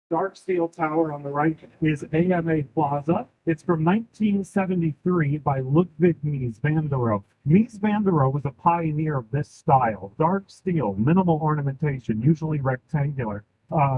Dark steel tower on the right is AMA Plaza. It's from 1973 by Ludwig Mies van der Rohe. Mies van der Rohe was a pioneer of this style. Dark steel, minimal ornamentation, usually rectangular.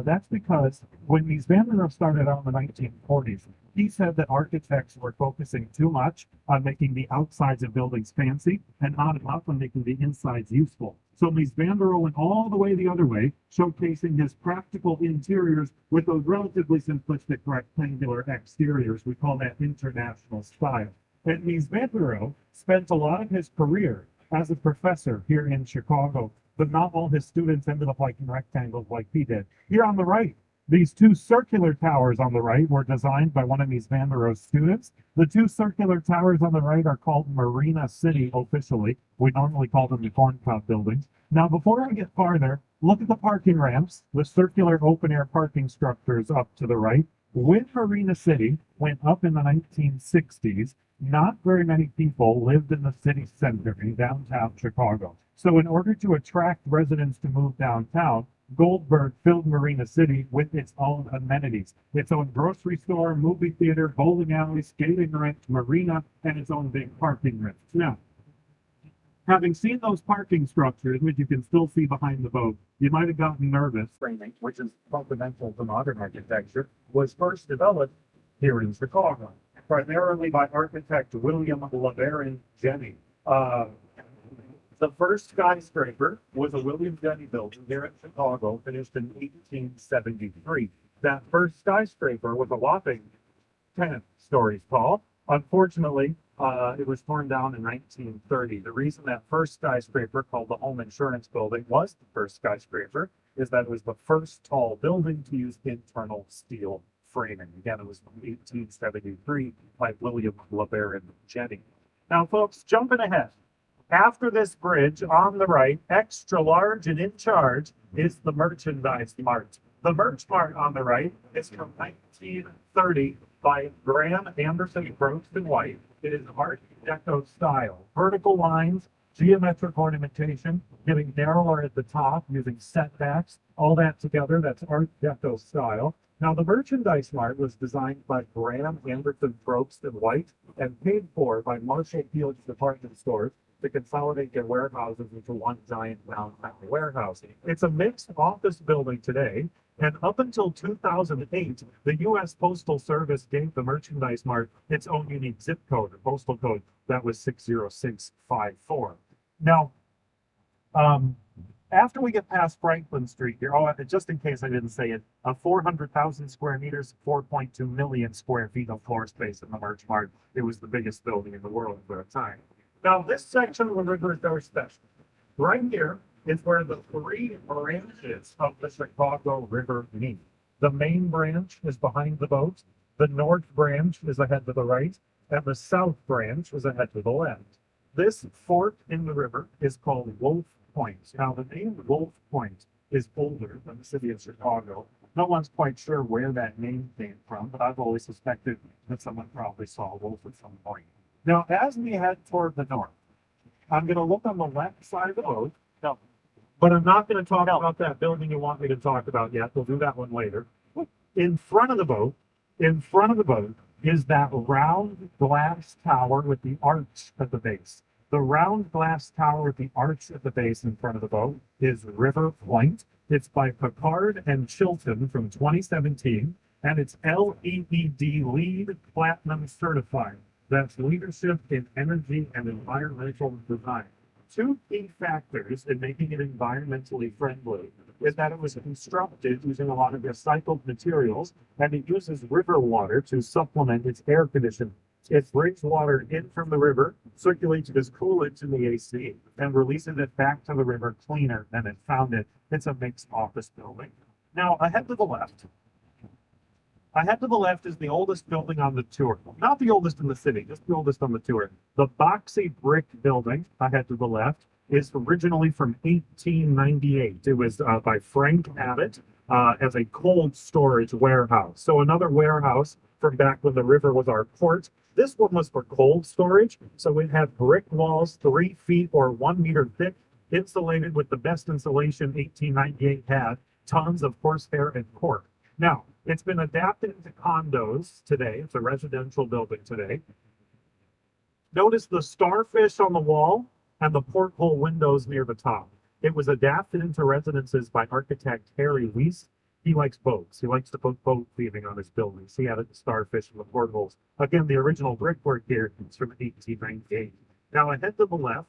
That's because when Mies van der Rohe started out in the 1940s, he said that architects were focusing too much on making the outsides of buildings fancy and not enough on making the insides useful. So Mies van der Rohe went all the way the other way, showcasing his practical interiors with those relatively simplistic rectangular exteriors. We call that international style. And Mies van der Rohe spent a lot of his career as a professor here in Chicago, but not all his students ended up liking rectangles like he did. Here on the right, these two circular towers on the right were designed by one of Mies van der Rohe's students. The two circular towers on the right are called Marina City officially. We normally call them the corn cob buildings. Now, before I get farther, look at the parking ramps, the circular open-air parking structures up to the right. When Marina City went up in the 1960s, not very many people lived in the city center in downtown Chicago. So in order to attract residents to move downtown, Goldberg filled Marina City with its own amenities, its own grocery store, movie theater, bowling alley, skating rink, marina, and its own big parking ramp. Now, having seen those parking structures, which you can still see behind the boat, you might have gotten nervous. Framing, which is fundamental to modern architecture, was first developed here in Chicago, primarily by architect William LeBaron Jenney. The first skyscraper was a William Jenney building here in Chicago, finished in 1873. That first skyscraper was a whopping 10 stories tall. Unfortunately, it was torn down in 1930. The reason that first skyscraper, called the Home Insurance Building, was the first skyscraper is that it was the first tall building to use internal steel framing. Again, it was from 1873 by William LeBaron Jenney. Now, folks, jumping ahead. After this bridge on the right, extra large and in charge, is the Merchandise Mart. The Merch Mart on the right is from 1930 by Graham Anderson Brooks and White. It is Art Deco style. Vertical lines, geometric ornamentation, getting narrower at the top using setbacks, all that together, that's Art Deco style. Now, the Merchandise Mart was designed by Graham Anderson Brooks and White and paid for by Marshall Field's department stores to consolidate their warehouses into one giant downtown warehouse. It's a mixed office building today, and up until 2008, the U.S. Postal Service gave the Merchandise Mart its own unique zip code, a postal code that was 60654. Now, after we get past Franklin Street here, just in case I didn't say it, 400,000 square meters, 4.2 million square feet of floor space in the Merch Mart. It was the biggest building in the world at the time. Now, this section of the river is very special. Right here is where the three branches of the Chicago River meet. The main branch is behind the boat, the north branch is ahead to the right, and the south branch is ahead to the left. This fork in the river is called Wolf Point. Now, the name Wolf Point is older than the city of Chicago. No one's quite sure where that name came from, but I've always suspected that someone probably saw a wolf at some point. Now, as we head toward the north, I'm going to look on the left side of the boat. No. But I'm not going to talk about that building you want me to talk about yet. We'll do that one later. In front of the boat is that round glass tower with the arch at the base. The round glass tower with the arch at the base in front of the boat is River Point. It's by Picard and Chilton from 2017, and it's LEED LEED Platinum certified. That's leadership in energy and environmental design. Two key factors in making it environmentally friendly is that it was constructed using a lot of recycled materials, and it uses river water to supplement its air conditioning. It brings water in from the river, circulates it as coolant in the AC, and releases it back to the river cleaner than it found it. It's a mixed office building. Now, ahead to the left is the oldest building on the tour. Not the oldest in the city, just the oldest on the tour. The boxy brick building, ahead to the left, is originally from 1898. It was by Frank Abbott as a cold storage warehouse. So another warehouse from back when the river was our port. This one was for cold storage. So it had brick walls 3 feet or 1 meter thick, insulated with the best insulation 1898 had, tons of horsehair and cork. Now, It's been adapted into condos today. It's a residential building today. Notice the starfish on the wall and the porthole windows near the top. It was adapted into residences by architect Harry Weiss. He likes boats. He likes to put boat theming on his buildings. He added the starfish and the portholes. Again, the original brickwork here is from 1898. Now ahead to the left,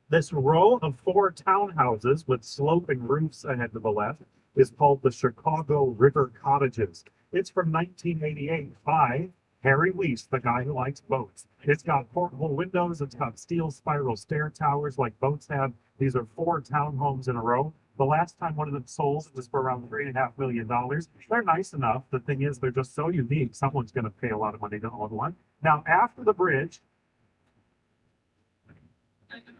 this row of 4 townhouses with sloping roofs ahead to the left is called the Chicago River Cottages. It's from 1988 by Harry Weiss, the guy who likes boats. It's got porthole windows. It's got steel spiral stair towers like boats have. These are 4 townhomes in a row. The last time one of them sold, it was for around $3.5 million. They're nice enough. The thing is, they're just so unique. Someone's going to pay a lot of money to own one. Now, after the bridge,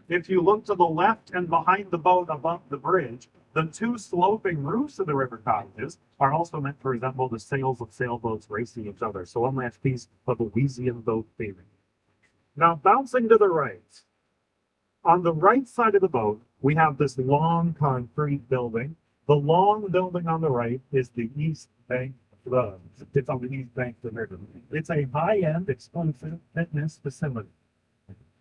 if you look to the left and behind the boat above the bridge, the 2 sloping roofs of the river cottages are also meant to resemble the sails of sailboats racing each other. So one last piece of Louisian boat theming. Now bouncing to the right, on the right side of the boat, we have this long concrete building. The long building on the right is the East Bank. It's on the East Bank of the river. It's a high-end, exclusive fitness facility.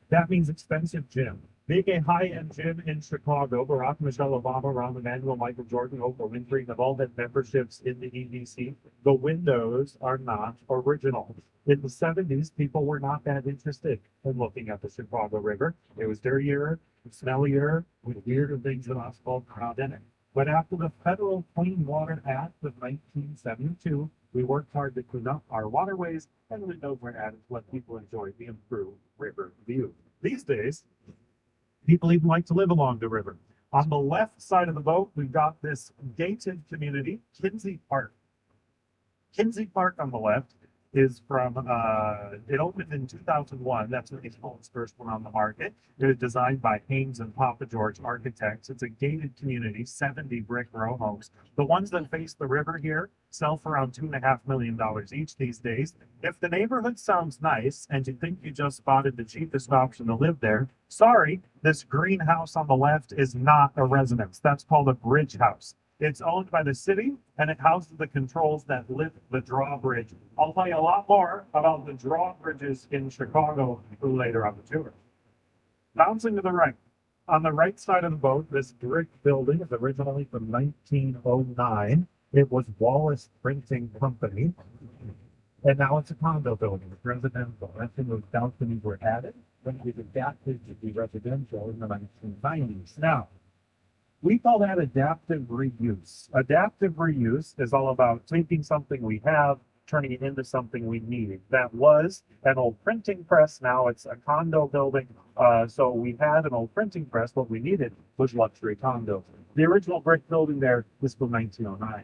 That means expensive gym. Being a high-end gym in Chicago, Barack, Michelle Obama, Rahm Emanuel, Michael Jordan, Oprah Winfrey have all had memberships in the EDC. The windows are not original. In the 70s, people were not that interested in looking at the Chicago River. It was dirtier, smellier, with weirder things than asphalt around in it. But after the Federal Clean Water Act of 1972, we worked hard to clean up our waterways, and windows were added to let people enjoy the improved river view. These days, people even like to live along the river. On the left side of the boat, we've got this gated community, Kinsey Park. Kinsey Park on the left is from, it opened in 2001. That's when it's first one on the market. It was designed by Haynes and Papa George Architects. It's a gated community, 70 brick row homes. The ones that face the river here sell for around $2.5 million each these days. If the neighborhood sounds nice and you think you just spotted the cheapest option to live there, sorry, this greenhouse on the left is not a residence. That's called a bridge house. It's owned by the city, and it houses the controls that lift the drawbridge. I'll tell you a lot more about the drawbridges in Chicago later on the tour. Bouncing to the right. On the right side of the boat, this brick building is originally from 1909. It was Wallace Printing Company, and now it's a condo building. It's residential. That's when those balconies were added when it was adapted to be residential in the 1990s. Now, we call that adaptive reuse. Adaptive reuse is all about taking something we have, turning it into something we need. That was an old printing press. Now it's a condo building. So we had an old printing press. What we needed was luxury condos. The original brick building there was from 1909.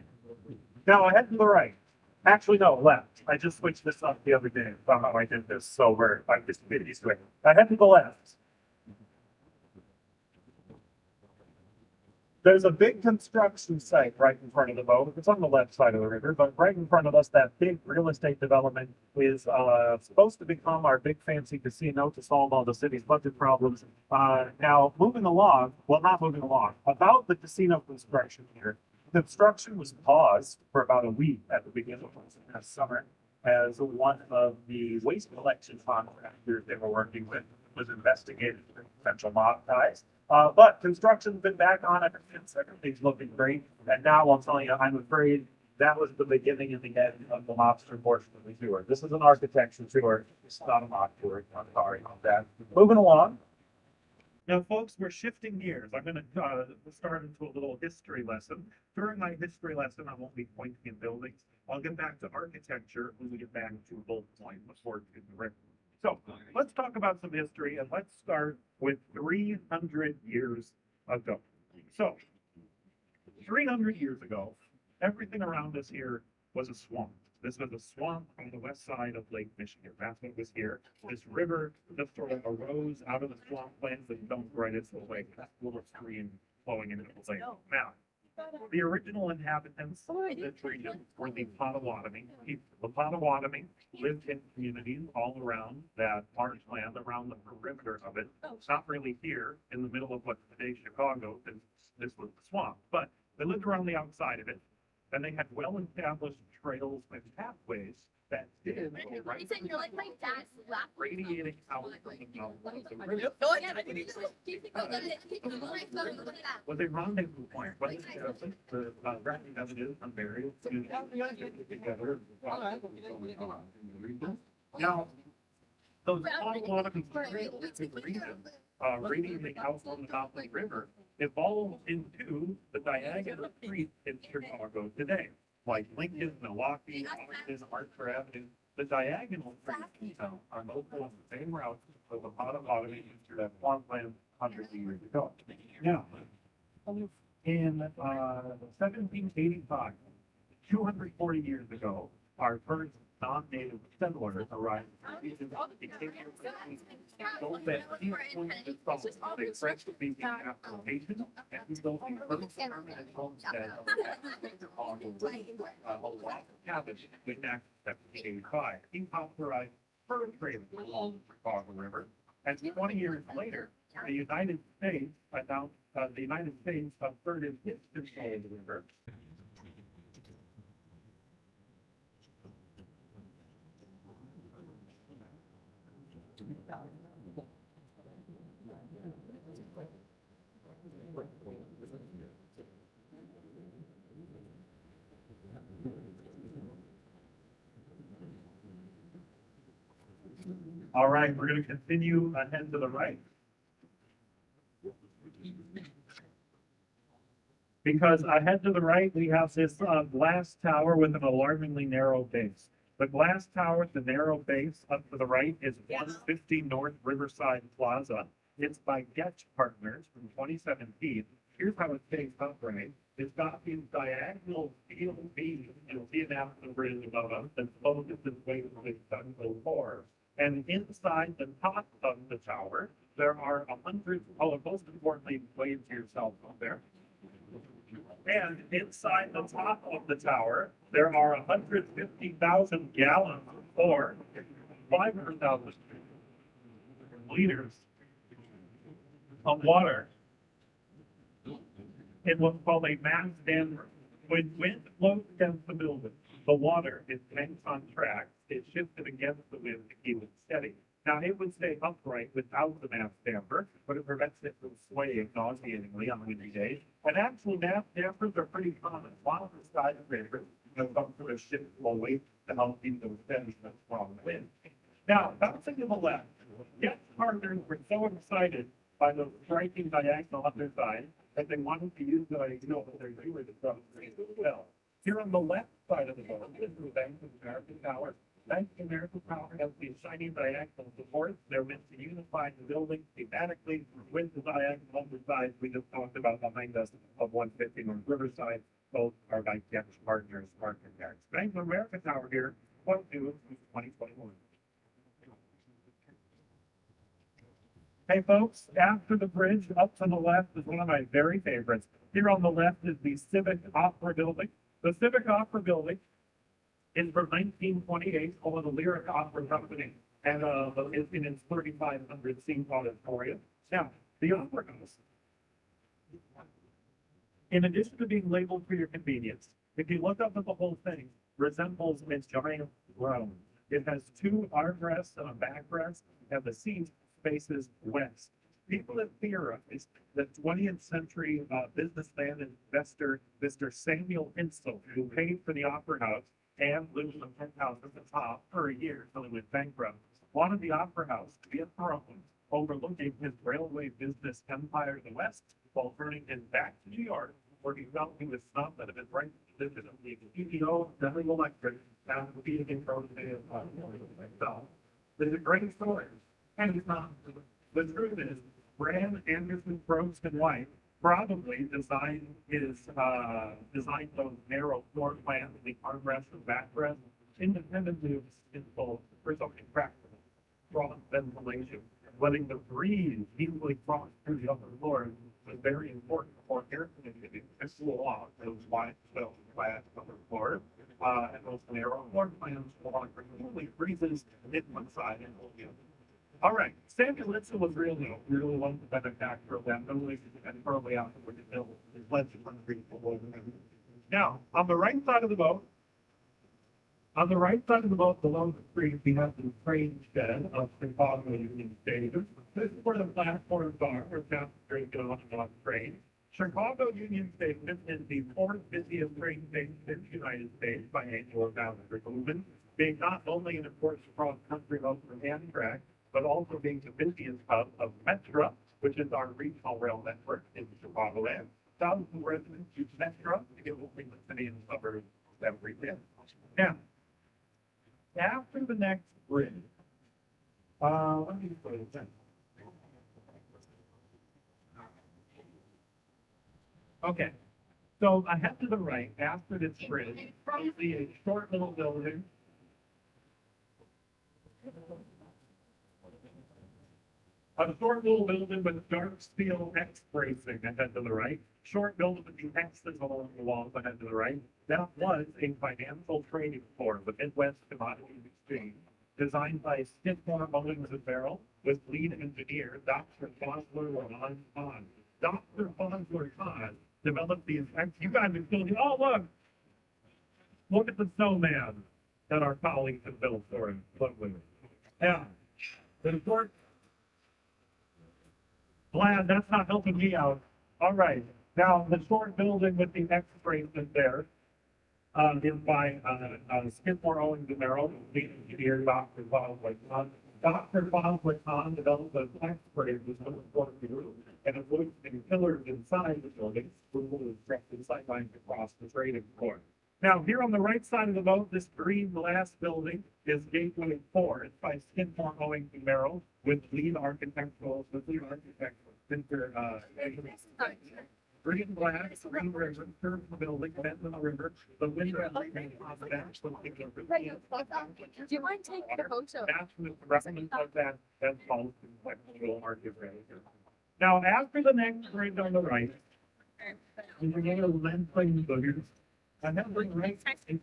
Now ahead to the right. Actually, no, left. I just switched this up the other day. That's how I did this. So I'm just a bit used to it. Ahead to the left. There's a big construction site right in front of the boat. It's on the left side of the river, but right in front of us, that big real estate development is supposed to become our big fancy casino to solve all the city's budget problems. Now, moving along, well, not moving along, about the casino construction here. Construction was paused for about a week at the beginning of this summer as one of the waste collection contractors they were working with was investigated for potential mob ties. But construction's been back on ever since. Everything's looking great. And now I'll tell you, I'm afraid that was the beginning and the end of the lobster portion of the tour. This is an architecture tour. It's not a mock tour. I'm sorry about that. Moving along. Now, folks, we're shifting gears. I'm going to start into a little history lesson. During my history lesson, I won't be pointing in buildings. I'll get back to architecture when we get back to Bullet Point before the river. So let's talk about some history, and let's start with 300 years ago. So 300 years ago, everything around us here was a swamp. This was a swamp on the west side of Lake Michigan. That's what was here. This river just sort of arose out of the swamplands and dumped right into the lake. That little stream flowing into the lake. Now, the original inhabitants of this region were the Potawatomi people. The Potawatomi lived in communities all around that large land, around the perimeter of it. It's not really here in the middle of what's today Chicago, because this was the swamp, but they lived around the outside of it. and they had well-established trails and pathways that did go right to You're like my dad's lap. radiating out from the mouth of the river. Was a rendezvous point, but the wrecking of it is unburied together. Now, those Potawatomi trails in the region, radiating out from the mouth of the river, evolved into the diagonal streets in Chicago today, like Lincoln, Milwaukee, Austin, Archer Avenue. The diagonal streets are local on the same route as the Potawatomi used to have farmland hundreds of years ago. Now, in 1785, 240 years ago, our first non-native settlers arrived. Those that a French-speaking application and built the first permanent homestead on a lot of cabbage with that 1785. He popularized fur trading along the Chicago River, and 20 years later, the United States announced asserted its control of the river. All right, we're going to continue ahead to the right. Because ahead to the right, we have this glass tower with an alarmingly narrow base. The glass tower with the narrow base up to the right is 150 North Riverside Plaza. It's by Getch Partners from 2017. Here's how it stays upright. It's got these diagonal steel beams. You'll see it out the bridge above us that focus its way to the central core. And inside the top of the tower, there are 100, most importantly, wave to yourself up there. And inside the top of the tower, there are 150,000 gallons or 500,000 liters of water in what's called a mass dam. When wind blows against the building, the water is banked on tracks. It's shifted against the wind to keep it steady. Now, it would stay upright without the mass damper, but it prevents it from swaying nauseatingly on windy days. And actually, mass dampers are pretty common. A lot of the skyscrapers have some sort of shift flow weight to help keep them steady from strong wind. Now, bouncing to the left, Getch Partners were so excited by the striking diagonal underside that they wanted to use the idea that they're doing the stuff as well. Here on the left side of the building is the Bank of America Tower. Bank of America Tower has these shiny diagonal supports. They're meant to unify the building thematically with the diagonal underside we just talked about behind us of 150 North Riverside. Both are by Getch Partners architects. Bank of America Tower here, 2021. Hey folks, after the bridge, up to the left is one of my very favorites. Here on the left is the Civic Opera Building. The Civic Opera Building is from 1928, called the Lyric Opera Company, and it's in its 3,500 seat auditorium. Now, the Opera House, in addition to being labeled for your convenience, if you look up at the whole thing, resembles a giant throne. It has two armrests and a backrest, and the seat faces west. People have theorized that 20th century businessman and investor, Mr. Samuel Insull, who paid for the Opera House and lived in the penthouse at the top for a year until he went bankrupt, wanted the Opera House to be a throne overlooking his railway business empire to the west while turning his back to New York, where he felt he was snubbed out of his right position of being CEO of General Electric and being in front of himself. There's a great story, and he's not. The truth is, Bram Anderson Frost and White probably designed those narrow floor plans, the armrest and backrest, independently of his both for something practical, strong ventilation. Letting the breeze easily cross through the upper floors was very important for air conditioning to cool off those wide glass upper floors. And those narrow floor plans along for breezes in one side and the other. All right, Samuel Insull was really one of the benefactors of that building and early afterward it built his legend on the Green Bowl. Now, on the right side of the boat, below the creek, we have the train shed of Chicago Union Station. This is where the platforms are, where passengers get on and off trains. Chicago Union Station is the fourth busiest train station in the United States by annual passenger movement, being not only an important cross-country hub for Amtrak, but also being the busiest hub of Metra, which is our regional rail network in Chicagoland. Thousands of residents use Metra to get between the city and suburbs every day. Now, after the next bridge, let me put it in. Okay, so ahead to the right, after this bridge, you see a short little building. A short little building with dark steel X bracing ahead to the right. Short building with the X's along the walls ahead to the right. That was a financial trading floor, the Midwest Commodities Exchange, designed by Skidmore, Mullins and Barrell, with lead engineer Dr. Fosler Ron Hahn. Dr. Fosler Hahn developed these. You guys are still. Oh, look at the snowman that our colleagues have built for him. Lovely. Yeah. The short. Glad that's not helping me out. All right. Now, the short building with the X bracelet there is by Skidmore, Owings and Merrill, the engineer, Dr. Fosler Hahn. Dr. Fosler Hahn developed the X bracelet for the short building, and it would be pillars inside the building, which would constructed sidelines across the trading floor. Now, here on the right side of the boat, this green glass building is Gateway 4. It's by Skidmore, Owings and Merrill, with lead architectural center, green glass, green river, curved the building, bent in the river, the window on the bench, the Do you mind taking a photo? reference of that called conceptual architecture. Now, after the next bridge on the right, you're going to lengthen the boogers. And then bring right in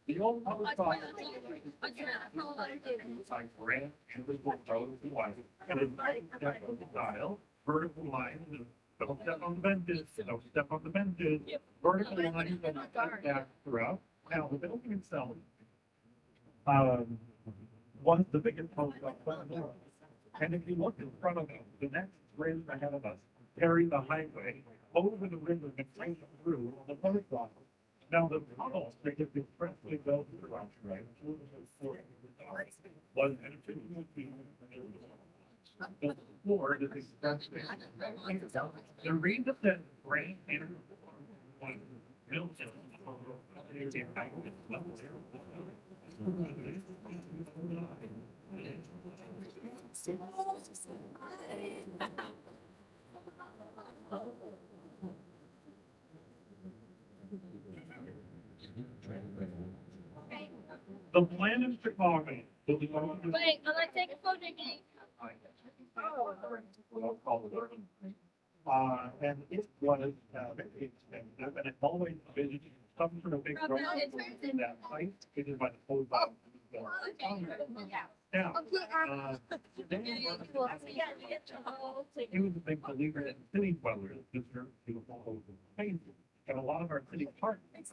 the old post office. It's like red, and we will throw it to white. And it's style, vertical lines, don't step on the benches, don't step on the benches, vertical lines and that throughout. Now, the building itself was the biggest post office in the world. And if you look in front of us, the next bridge ahead of us, carrying the highway over the river and right through the post office. Now, the tunnels that have been freshly built throughout, right? Was the floor is expensive. The reason that rain and built it. The plan in Chicago. Wait, I'm gonna take a photo again. And it was very expensive, and it always visited some sort of big road that site. It is by the post office. Now, he was a big believer in city dwellers, deserve to follow painful. And a lot of our city parks. That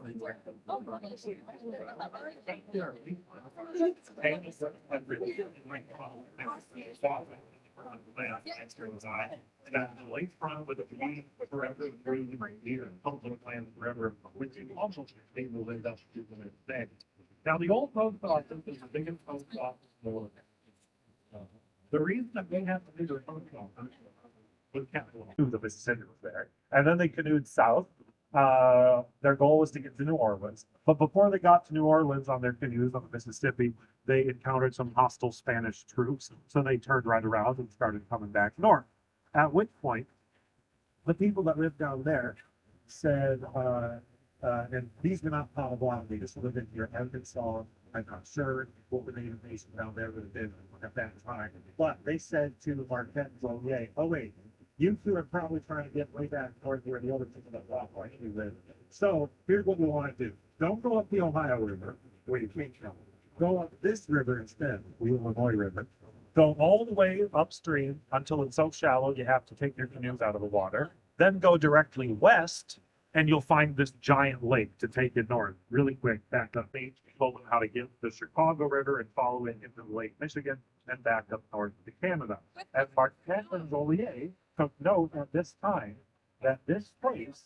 the lakefront with a view forever through the year and public land forever, which you also see will end up to the next day. Now, the old post office is the biggest post office in the world. The reason that we have the bigger post office was capital. The Mississippi was there, and then they canoed south. Their goal was to get to New Orleans, but before they got to New Orleans on their canoes on the Mississippi, they encountered some hostile Spanish troops, so they turned right around and started coming back north. At which point, the people that lived down there said, and these were not Potawatomi, they just lived in here, Arkansas. I'm not sure what the native nation down there would have been at that time, but they said to Marquette and Joliet, oh wait, you two are probably trying to get way back north where the other people that walk like you live. So here's what we want to do. Don't go up the Ohio River, where you can't come. Go up this river instead, the Illinois River. Go all the way upstream until it's so shallow you have to take your canoes out of the water. Then go directly west and you'll find this giant lake to take it north. Really quick, back up page, told them how to get the Chicago River and follow it into Lake Michigan and back up north to Canada. And Marquette and Joliet took note at this time that this place,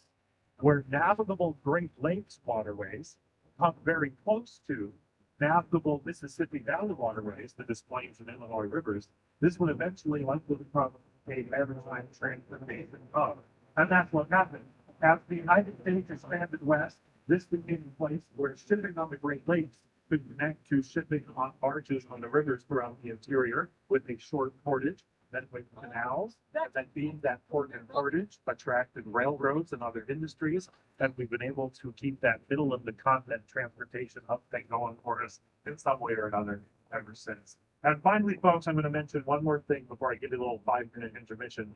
where navigable Great Lakes waterways come very close to navigable Mississippi Valley waterways, the Des Plaines and Illinois rivers, this would eventually likely become a maritime transportation hub. And that's what happened. As the United States expanded west, this became a place where shipping on the Great Lakes could connect to shipping on barges on the rivers throughout the interior with a short portage, then with canals, and then being that port and portage attracted railroads and other industries, and we've been able to keep that middle of the continent transportation hub thing going for us in some way or another ever since. And finally, folks, I'm going to mention one more thing before I give you a little 5-minute intermission.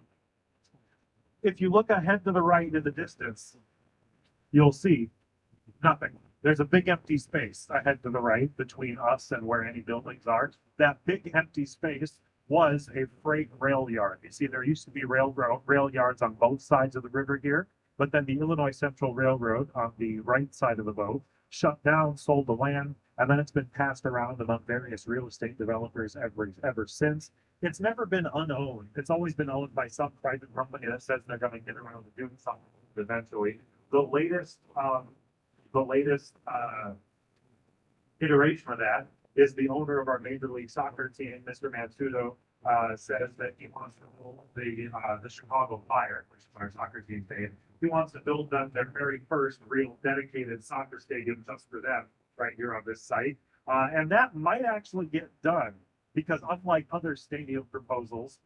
If you look ahead to the right in the distance, you'll see nothing. There's a big empty space ahead to the right between us and where any buildings are. That big empty space was a freight rail yard. You see, there used to be rail yards on both sides of the river here, but then the Illinois Central Railroad on the right side of the boat shut down, sold the land, and then it's been passed around among various real estate developers ever since. It's never been unowned. It's always been owned by some private company that says they're going to get around to doing something eventually. The latest iteration of that is the owner of our Major League Soccer team, Mr. Mansudo, says that he wants to build the Chicago Fire, which is our soccer team today. He wants to build them their very first real dedicated soccer stadium just for them right here on this site. And that might actually get done because unlike other stadium proposals,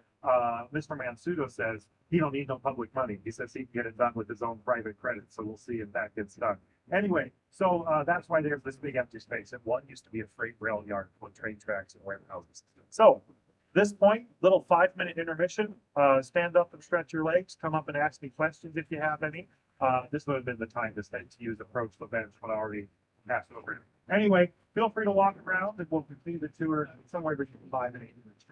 Mr. Mansudo says he don't need no public money. He says he can get it done with his own private credit. So we'll see if that gets done. Anyway, so that's why there's this big empty space. It used to be a freight rail yard with train tracks and warehouses. So this point, little 5-minute intermission. Stand up and stretch your legs. Come up and ask me questions if you have any. This would have been the time to use approach the bench, but I already passed over it. Anyway, feel free to walk around and we'll continue the tour somewhere between 5 and 8 minutes.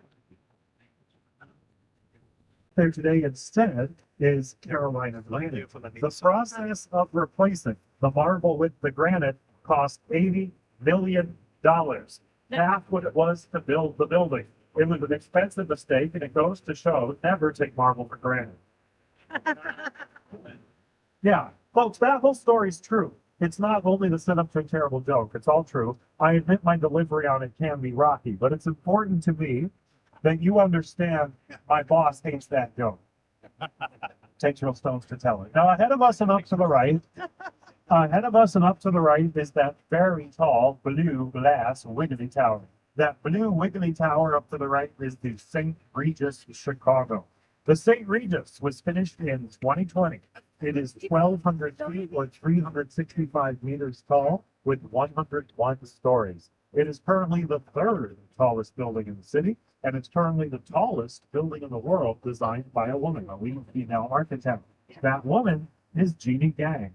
There today instead is Carolina granite. The process of replacing the marble with the granite cost $80 million, half what it was to build the building. It was an expensive mistake, and it goes to show never take marble for granted. Yeah, folks, that whole story is true. It's not only the setup to a terrible joke, it's all true. I admit my delivery on it can be rocky, but it's important to me that you understand my boss hates that joke. Takes real stones to tell it. Now, ahead of us and up to the right is that very tall blue glass wiggly tower. That blue wiggly tower up to the right is the St. Regis Chicago. The St. Regis was finished in 2020. It is 1,200 feet or 365 meters tall with 101 stories. It is currently the third tallest building in the city, and it's currently the tallest building in the world designed by a woman, a leading female architect. That woman is Jeannie Gang.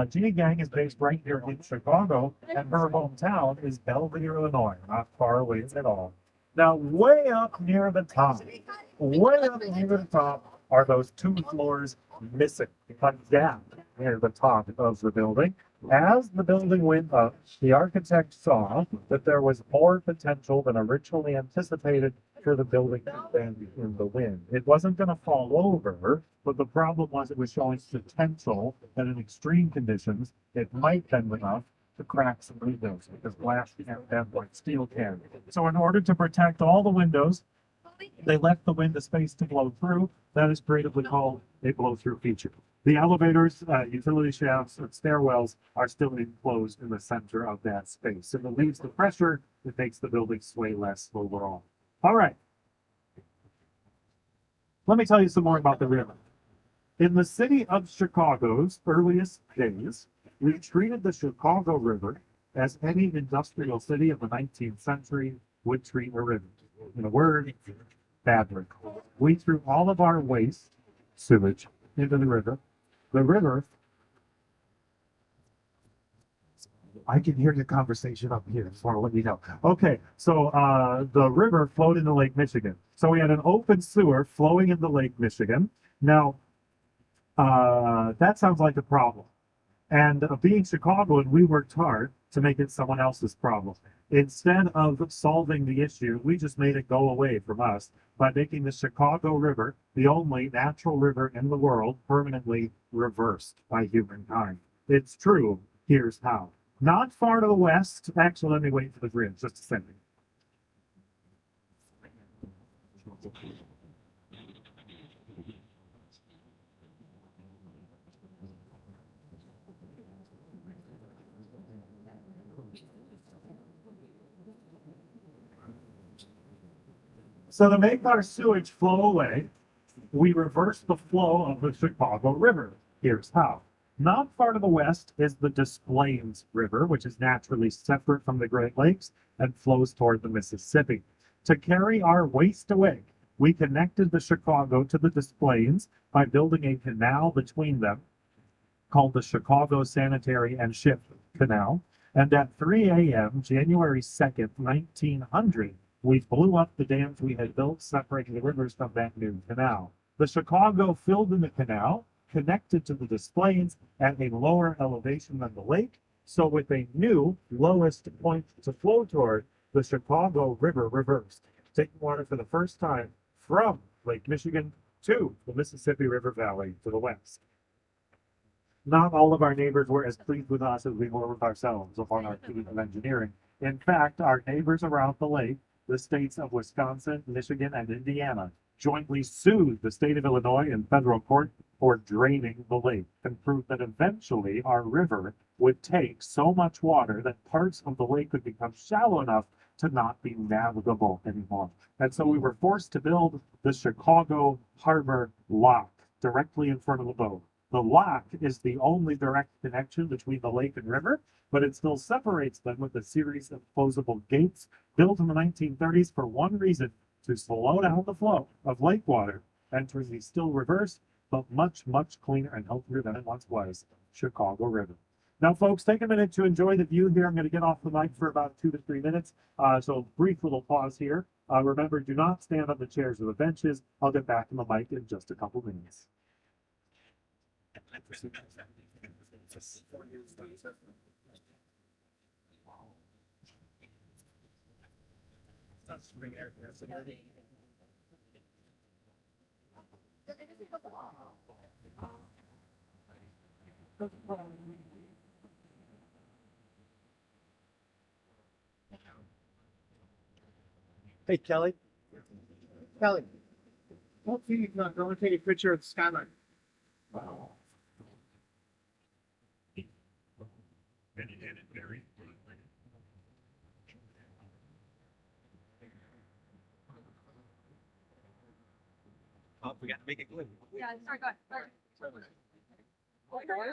Jeannie Gang is based right here in Chicago, and her hometown is Belleville, Illinois, not far away at all. Now, way up near the top are those 2 floors missing, a gap near the top of the building. As the building went up, the architect saw that there was more potential than originally anticipated for the building to bend in the wind. It wasn't going to fall over, but the problem was it was showing potential that in extreme conditions, it might bend enough to crack some windows because glass can't bend like steel can. So in order to protect all the windows, they left the window space to blow through. That is creatively called a blow-through feature. The elevators, utility shafts, and stairwells are still enclosed in the center of that space. If it leaves the pressure, it makes the building sway less overall. All right. Let me tell you some more about the river. In the city of Chicago's earliest days, we treated the Chicago River as any industrial city of the 19th century would treat a river. In a word, badly. We threw all of our waste, sewage, into the river. The river, I can hear the conversation up here. Just want to let you know. Okay, so the river flowed into Lake Michigan. So we had an open sewer flowing into Lake Michigan. Now, that sounds like a problem. And being Chicagoan, we worked hard to make it someone else's problem. Instead of solving the issue, we just made it go away from us by making the Chicago River the only natural river in the world permanently reversed by humankind. It's true. Here's how. Not far to the west. Actually, let me wait for the bridge just a second. So to make our sewage flow away, we reverse the flow of the Chicago River. Here's how. Not far to the west is the Des Plaines River, which is naturally separate from the Great Lakes and flows toward the Mississippi. To carry our waste away, we connected the Chicago to the Des Plaines by building a canal between them called the Chicago Sanitary and Ship Canal. And at 3 a.m., January 2nd, 1900, we blew up the dams we had built separating the rivers from that new canal. The Chicago filled in the canal, connected to the Des Plaines at a lower elevation than the lake. So with a new lowest point to flow toward, the Chicago River reversed, taking water for the first time from Lake Michigan to the Mississippi River Valley to the west. Not all of our neighbors were as pleased with us as we were with ourselves upon our feat of engineering. In fact, our neighbors around the lake, the states of Wisconsin, Michigan, and Indiana, jointly sued the state of Illinois in federal court for draining the lake and proved that eventually our river would take so much water that parts of the lake would become shallow enough to not be navigable anymore. And so we were forced to build the Chicago Harbor Lock directly in front of the boat. The lock is the only direct connection between the lake and river, but it still separates them with a series of closable gates built in the 1930s for one reason, to slow down the flow of lake water, entering the still reversed, but much, much cleaner and healthier than it once was, Chicago River. Now, folks, take a minute to enjoy the view here. I'm going to get off the mic for about 2 to 3 minutes. So brief little pause here. Remember, do not stand on the chairs or the benches. I'll get back on the mic in just a couple minutes. Hey, Kelly. Kelly. Hopefully you can go and take a picture of the skyline. Wow. Oh, we got to make it good. Yeah, sorry, go ahead. Sorry.